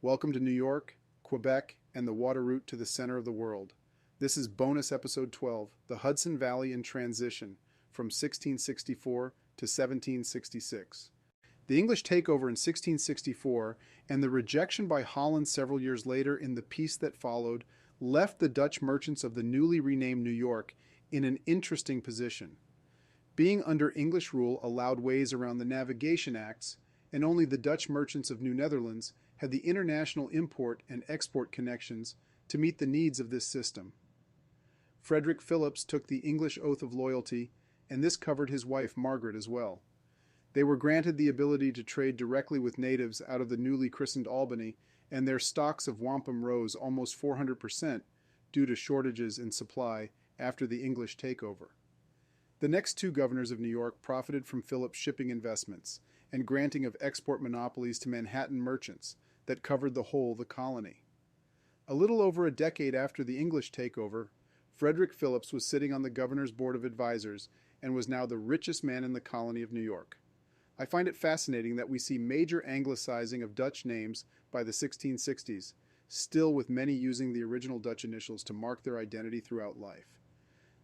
Welcome to New York, Quebec, and the water route to the center of the world. This is bonus episode 12, The Hudson Valley in Transition, from 1664 to 1766. The English takeover in 1664 and the rejection by Holland several years later in the peace that followed left the Dutch merchants of the newly renamed New York in an interesting position. Being under English rule allowed ways around the Navigation Acts, and only the Dutch merchants of New Netherlands had the international import and export connections to meet the needs of this system. Frederick Phillips took the English oath of loyalty, and this covered his wife Margaret as well. They were granted the ability to trade directly with natives out of the newly christened Albany, and their stocks of wampum rose almost 400% due to shortages in supply after the English takeover. The next two governors of New York profited from Phillips' shipping investments and granting of export monopolies to Manhattan merchants that covered the whole of the colony. A little over a decade after the English takeover, Frederick Phillips was sitting on the governor's board of advisors and was now the richest man in the colony of New York. I find it fascinating that we see major anglicizing of Dutch names by the 1660s, still with many using the original Dutch initials to mark their identity throughout life.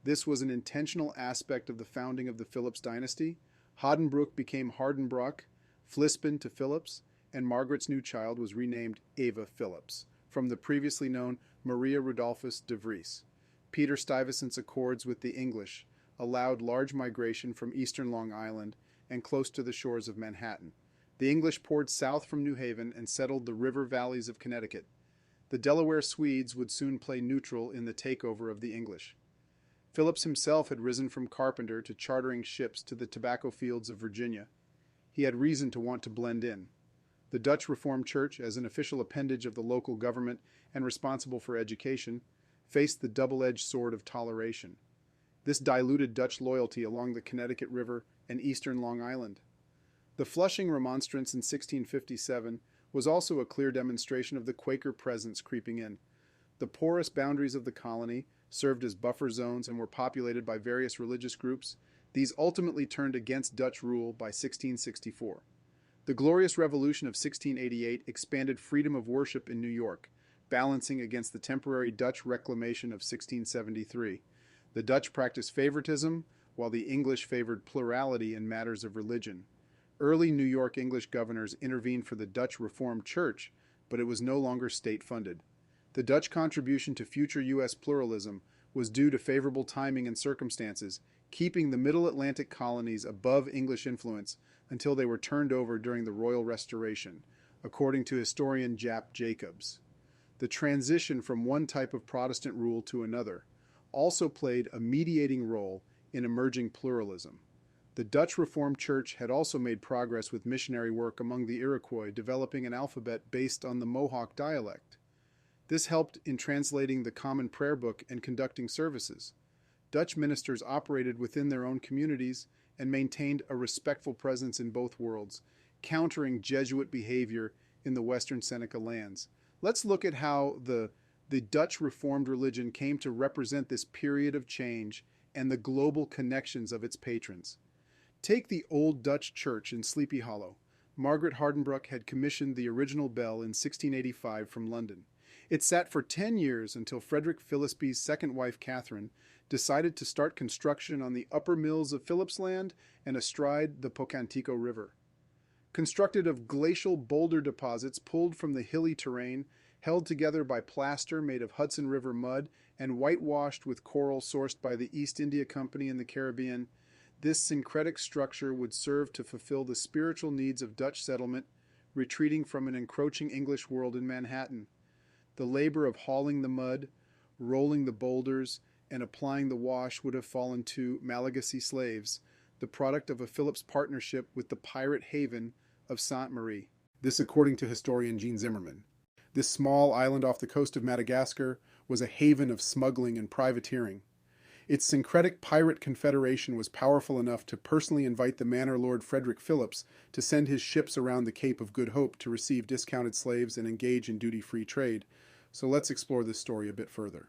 This was an intentional aspect of the founding of the Phillips dynasty. Hodenbroek became Hardenbroek, Flispin to Phillips, and Margaret's new child was renamed Eva Phillips, from the previously known Maria Rudolphus de Vries. Peter Stuyvesant's accords with the English allowed large migration from eastern Long Island and close to the shores of Manhattan. The English poured south from New Haven and settled the river valleys of Connecticut. The Delaware Swedes would soon play neutral in the takeover of the English. Phillips himself had risen from carpenter to chartering ships to the tobacco fields of Virginia. He had reason to want to blend in. The Dutch Reformed Church, as an official appendage of the local government and responsible for education, faced the double-edged sword of toleration. This diluted Dutch loyalty along the Connecticut River and eastern Long Island. The Flushing Remonstrance in 1657 was also a clear demonstration of the Quaker presence creeping in. The porous boundaries of the colony served as buffer zones and were populated by various religious groups. These ultimately turned against Dutch rule by 1664. The Glorious Revolution of 1688 expanded freedom of worship in New York, balancing against the temporary Dutch reclamation of 1673. The Dutch practiced favoritism, while the English favored plurality in matters of religion. Early New York English governors intervened for the Dutch Reformed Church, but it was no longer state-funded. The Dutch contribution to future U.S. pluralism was due to favorable timing and circumstances, keeping the Middle Atlantic colonies above English influence until they were turned over during the Royal Restoration, according to historian Jap Jacobs. The transition from one type of Protestant rule to another also played a mediating role in emerging pluralism. The Dutch Reformed Church had also made progress with missionary work among the Iroquois, developing an alphabet based on the Mohawk dialect. This helped in translating the Common Prayer Book and conducting services. Dutch ministers operated within their own communities and maintained a respectful presence in both worlds, countering Jesuit behavior in the Western Seneca lands. Let's look at how the Dutch Reformed religion came to represent this period of change and the global connections of its patrons. Take the Old Dutch Church in Sleepy Hollow. Margaret Hardenbroek had commissioned the original bell in 1685 from London. It sat for 10 years until Frederick Philips's second wife, Catherine, decided to start construction on the upper mills of Phillips Land and astride the Pocantico River. Constructed of glacial boulder deposits pulled from the hilly terrain, held together by plaster made of Hudson River mud and whitewashed with coral sourced by the East India Company in the Caribbean, this syncretic structure would serve to fulfill the spiritual needs of Dutch settlement, retreating from an encroaching English world in Manhattan. The labor of hauling the mud, rolling the boulders, and applying the wash would have fallen to Malagasy slaves, the product of a Phillips partnership with the pirate haven of Sainte Marie. This according to historian Jean Zimmerman. This small island off the coast of Madagascar was a haven of smuggling and privateering. Its syncretic pirate confederation was powerful enough to personally invite the manor lord Frederick Phillips to send his ships around the Cape of Good Hope to receive discounted slaves and engage in duty-free trade. So let's explore this story a bit further.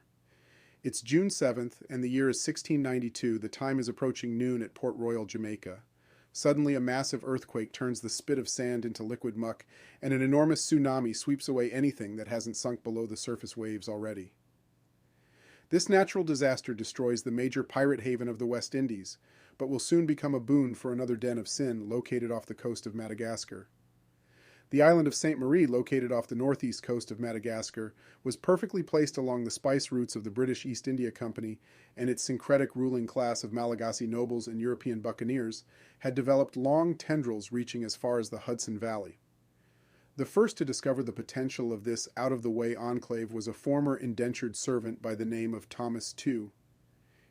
It's June 7th, and the year is 1692. The time is approaching noon at Port Royal, Jamaica. Suddenly, a massive earthquake turns the spit of sand into liquid muck, and an enormous tsunami sweeps away anything that hasn't sunk below the surface waves already. This natural disaster destroys the major pirate haven of the West Indies, but will soon become a boon for another den of sin located off the coast of Madagascar. The island of Sainte Marie, located off the northeast coast of Madagascar, was perfectly placed along the spice routes of the British East India Company, and its syncretic ruling class of Malagasy nobles and European buccaneers had developed long tendrils reaching as far as the Hudson Valley. The first to discover the potential of this out-of-the-way enclave was a former indentured servant by the name of Thomas Tew.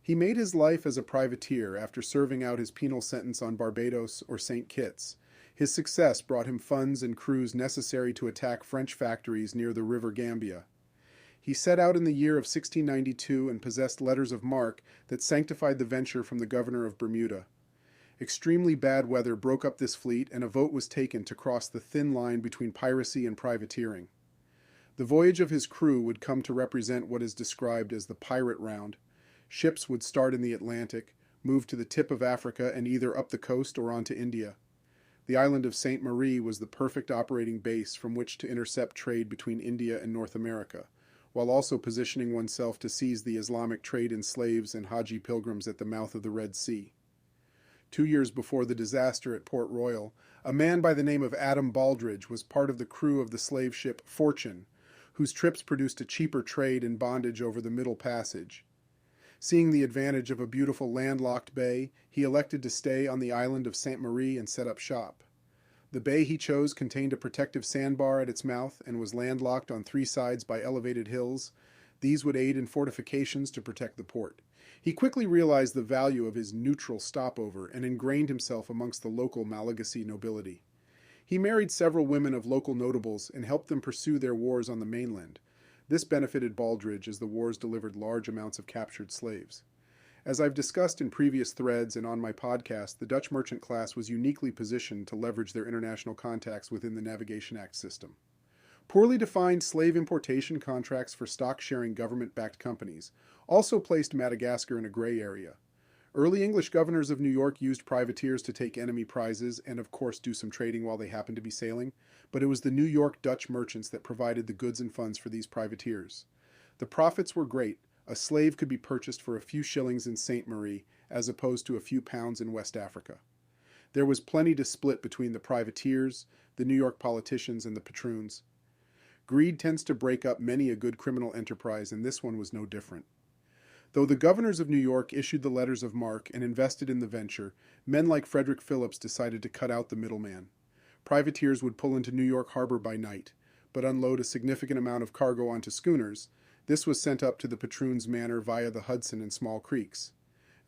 He made his life as a privateer after serving out his penal sentence on Barbados or St. Kitts. His success brought him funds and crews necessary to attack French factories near the River Gambia. He set out in the year of 1692 and possessed letters of marque that sanctified the venture from the governor of Bermuda. Extremely bad weather broke up this fleet, and a vote was taken to cross the thin line between piracy and privateering. The voyage of his crew would come to represent what is described as the pirate round. Ships would start in the Atlantic, move to the tip of Africa, and either up the coast or on to India. The island of Sainte Marie was the perfect operating base from which to intercept trade between India and North America, while also positioning oneself to seize the Islamic trade in slaves and Haji pilgrims at the mouth of the Red Sea. 2 years before the disaster at Port Royal, a man by the name of Adam Baldridge was part of the crew of the slave ship Fortune, whose trips produced a cheaper trade in bondage over the Middle Passage. Seeing the advantage of a beautiful landlocked bay, he elected to stay on the island of Sainte Marie and set up shop. The bay he chose contained a protective sandbar at its mouth and was landlocked on 3 sides by elevated hills. These would aid in fortifications to protect the port. He quickly realized the value of his neutral stopover and ingrained himself amongst the local Malagasy nobility. He married several women of local notables and helped them pursue their wars on the mainland. This benefited Baldridge as the wars delivered large amounts of captured slaves. As I've discussed in previous threads and on my podcast, the Dutch merchant class was uniquely positioned to leverage their international contacts within the Navigation Act system. Poorly defined slave importation contracts for stock-sharing government-backed companies also placed Madagascar in a gray area. Early English governors of New York used privateers to take enemy prizes and of course do some trading while they happened to be sailing, but it was the New York Dutch merchants that provided the goods and funds for these privateers. The profits were great. A slave could be purchased for a few shillings in Sainte Marie, as opposed to a few pounds in West Africa. There was plenty to split between the privateers, the New York politicians, and the patroons. Greed tends to break up many a good criminal enterprise, and this one was no different. Though the governors of New York issued the letters of marque and invested in the venture, men like Frederick Phillips decided to cut out the middleman. Privateers would pull into New York Harbor by night, but unload a significant amount of cargo onto schooners. This was sent up to the patroon's manor via the Hudson and small creeks.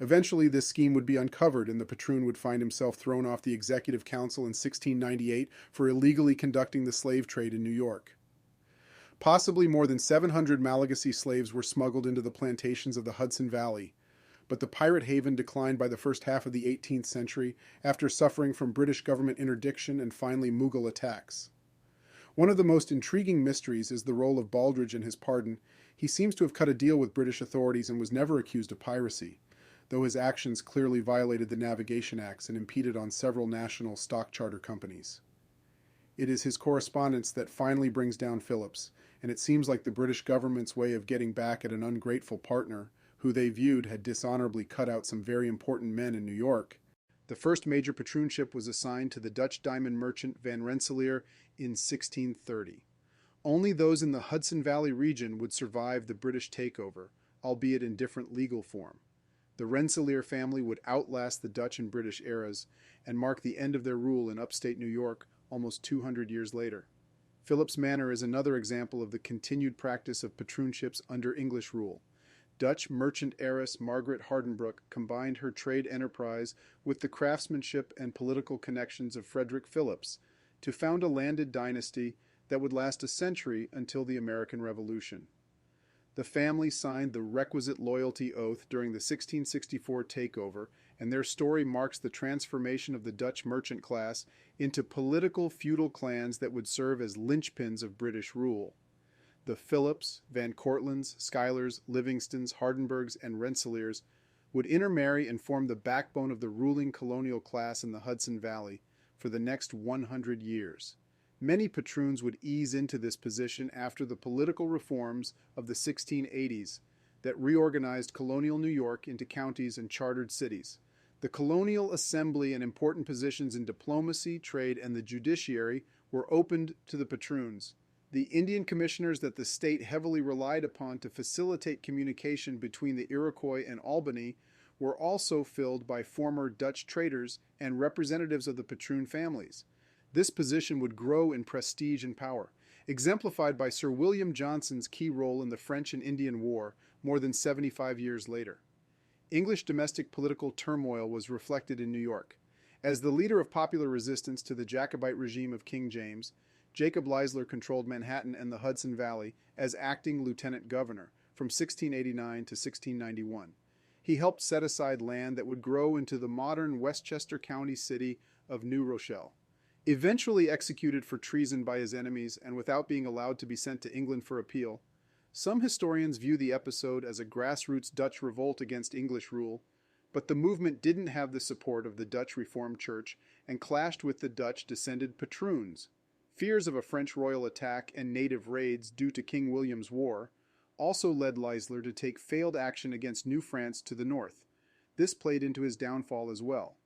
Eventually, this scheme would be uncovered, and the patroon would find himself thrown off the Executive Council in 1698 for illegally conducting the slave trade in New York. Possibly more than 700 Malagasy slaves were smuggled into the plantations of the Hudson Valley, but the pirate haven declined by the first half of the 18th century after suffering from British government interdiction and finally Mughal attacks. One of the most intriguing mysteries is the role of Baldridge in his pardon. He seems to have cut a deal with British authorities and was never accused of piracy, though his actions clearly violated the Navigation Acts and impeded on several national stock charter companies. It is his correspondence that finally brings down Phillips, and it seems like the British government's way of getting back at an ungrateful partner, who they viewed had dishonorably cut out some very important men in New York. The first major patroon ship was assigned to the Dutch diamond merchant Van Rensselaer in 1630. Only those in the Hudson Valley region would survive the British takeover, albeit in different legal form. The Rensselaer family would outlast the Dutch and British eras and mark the end of their rule in upstate New York almost 200 years later. Phillips Manor is another example of the continued practice of patroonships under English rule. Dutch merchant heiress Margaret Hardenbroek combined her trade enterprise with the craftsmanship and political connections of Frederick Phillips to found a landed dynasty that would last a century until the American Revolution. The family signed the requisite loyalty oath during the 1664 takeover, and their story marks the transformation of the Dutch merchant class into political feudal clans that would serve as linchpins of British rule. The Phillips, Van Cortlands, Schuylers, Livingstons, Hardenbergs, and Rensselaers would intermarry and form the backbone of the ruling colonial class in the Hudson Valley for the next 100 years. Many patroons would ease into this position after the political reforms of the 1680s that reorganized colonial New York into counties and chartered cities. The colonial assembly and important positions in diplomacy, trade, and the judiciary were opened to the patroons. The Indian commissioners that the state heavily relied upon to facilitate communication between the Iroquois and Albany were also filled by former Dutch traders and representatives of the patroon families. This position would grow in prestige and power, exemplified by Sir William Johnson's key role in the French and Indian War more than 75 years later. English domestic political turmoil was reflected in New York. As the leader of popular resistance to the Jacobite regime of King James, Jacob Leisler controlled Manhattan and the Hudson Valley as acting lieutenant governor from 1689 to 1691. He helped set aside land that would grow into the modern Westchester County city of New Rochelle. Eventually executed for treason by his enemies and without being allowed to be sent to England for appeal, some historians view the episode as a grassroots Dutch revolt against English rule, but the movement didn't have the support of the Dutch Reformed Church and clashed with the Dutch-descended patroons. Fears of a French royal attack and native raids due to King William's War also led Leisler to take failed action against New France to the north. This played into his downfall as well.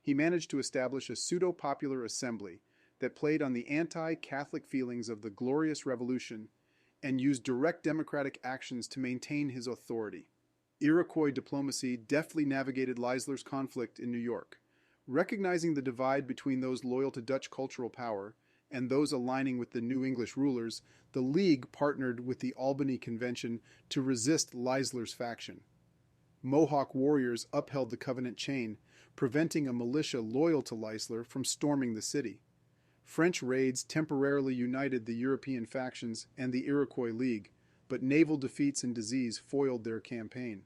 He managed to establish a pseudo-popular assembly that played on the anti-Catholic feelings of the Glorious Revolution and used direct democratic actions to maintain his authority. Iroquois diplomacy deftly navigated Leisler's conflict in New York. Recognizing the divide between those loyal to Dutch cultural power and those aligning with the new English rulers, the League partnered with the Albany Convention to resist Leisler's faction. Mohawk warriors upheld the Covenant chain, preventing a militia loyal to Leisler from storming the city. French raids temporarily united the European factions and the Iroquois League, but naval defeats and disease foiled their campaign.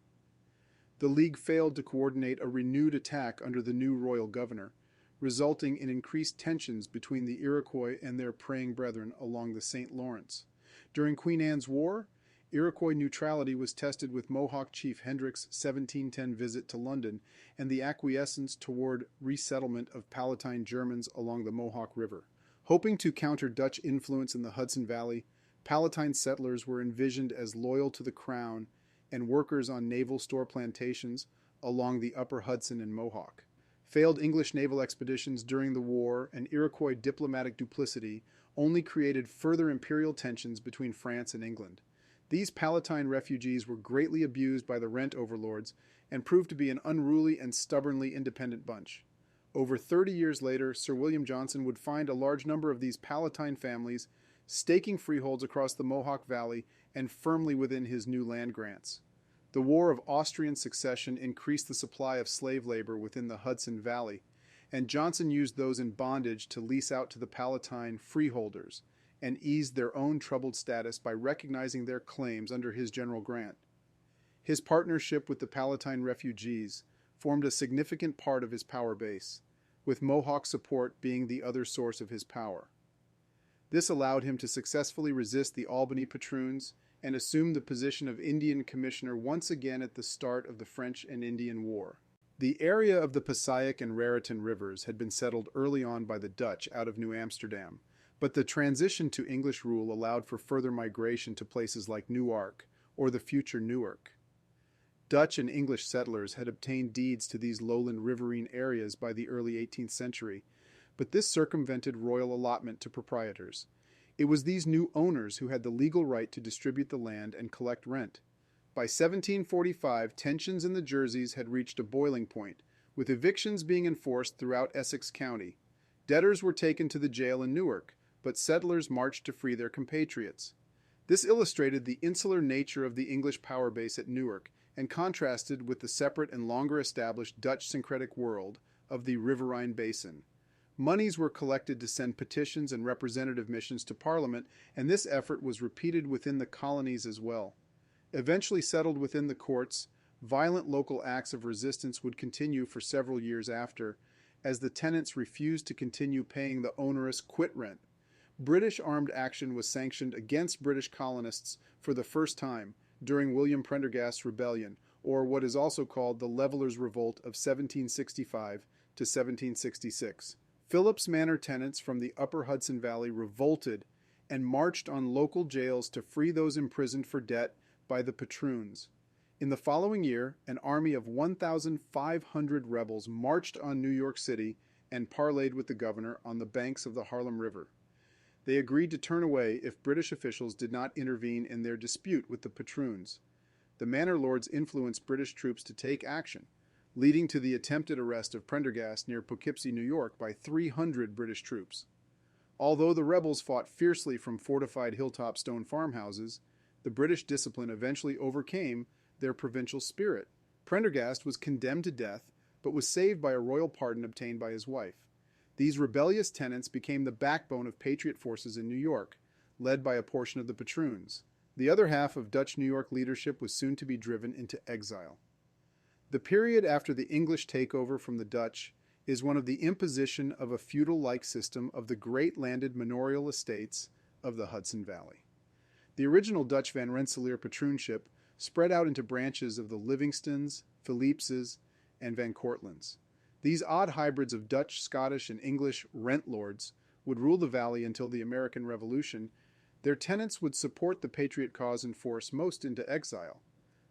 The League failed to coordinate a renewed attack under the new royal governor, resulting in increased tensions between the Iroquois and their praying brethren along the St. Lawrence. During Queen Anne's War, Iroquois neutrality was tested with Mohawk chief Hendrick's 1710 visit to London and the acquiescence toward resettlement of Palatine Germans along the Mohawk River. Hoping to counter Dutch influence in the Hudson Valley, Palatine settlers were envisioned as loyal to the crown and workers on naval store plantations along the upper Hudson and Mohawk. Failed English naval expeditions during the war and Iroquois diplomatic duplicity only created further imperial tensions between France and England. These Palatine refugees were greatly abused by the rent overlords and proved to be an unruly and stubbornly independent bunch. Over 30 years later, Sir William Johnson would find a large number of these Palatine families staking freeholds across the Mohawk Valley and firmly within his new land grants. The War of Austrian Succession increased the supply of slave labor within the Hudson Valley, and Johnson used those in bondage to lease out to the Palatine freeholders and eased their own troubled status by recognizing their claims under his general grant. His partnership with the Palatine refugees formed a significant part of his power base, with Mohawk support being the other source of his power. This allowed him to successfully resist the Albany patroons and assume the position of Indian Commissioner once again at the start of the French and Indian War. The area of the Passaic and Raritan rivers had been settled early on by the Dutch out of New Amsterdam, but the transition to English rule allowed for further migration to places like Newark or the future Newark. Dutch and English settlers had obtained deeds to these lowland riverine areas by the early 18th century, but this circumvented royal allotment to proprietors. It was these new owners who had the legal right to distribute the land and collect rent. By 1745, tensions in the Jerseys had reached a boiling point, with evictions being enforced throughout Essex County. Debtors were taken to the jail in Newark, but settlers marched to free their compatriots. This illustrated the insular nature of the English power base at Newark and contrasted with the separate and longer established Dutch syncretic world of the riverine basin. Monies were collected to send petitions and representative missions to Parliament, and this effort was repeated within the colonies as well. Eventually settled within the courts, violent local acts of resistance would continue for several years after, as the tenants refused to continue paying the onerous quit rent. British armed action was sanctioned against British colonists for the first time during William Prendergast's rebellion, or what is also called the Levelers' Revolt of 1765 to 1766. Phillips Manor tenants from the upper Hudson Valley revolted and marched on local jails to free those imprisoned for debt by the patroons. In the following year, an army of 1,500 rebels marched on New York City and parleyed with the governor on the banks of the Harlem River. They agreed to turn away if British officials did not intervene in their dispute with the patroons. The manor lords influenced British troops to take action, leading to the attempted arrest of Prendergast near Poughkeepsie, New York, by 300 British troops. Although the rebels fought fiercely from fortified hilltop stone farmhouses, the British discipline eventually overcame their provincial spirit. Prendergast was condemned to death, but was saved by a royal pardon obtained by his wife. These rebellious tenants became the backbone of Patriot forces in New York, led by a portion of the patroons. The other half of Dutch New York leadership was soon to be driven into exile. The period after the English takeover from the Dutch is one of the imposition of a feudal-like system of the great landed manorial estates of the Hudson Valley. The original Dutch Van Rensselaer patroonship spread out into branches of the Livingstons, Philipses, and Van Cortlands. These odd hybrids of Dutch, Scottish, and English rent lords would rule the valley until the American Revolution. Their tenants would support the Patriot cause and force most into exile.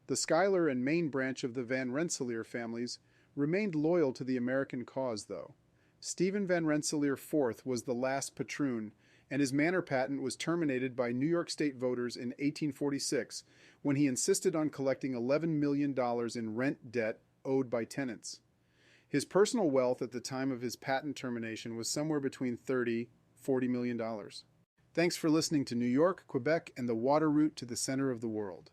The Schuyler and Maine branch of the Van Rensselaer families remained loyal to the American cause, though. Stephen Van Rensselaer IV was the last patroon, and his manor patent was terminated by New York State voters in 1846 when he insisted on collecting $11 million in rent debt owed by tenants. His personal wealth at the time of his patent termination was somewhere between $30–40 million. Thanks for listening to New York, Quebec, and the water route to the center of the world.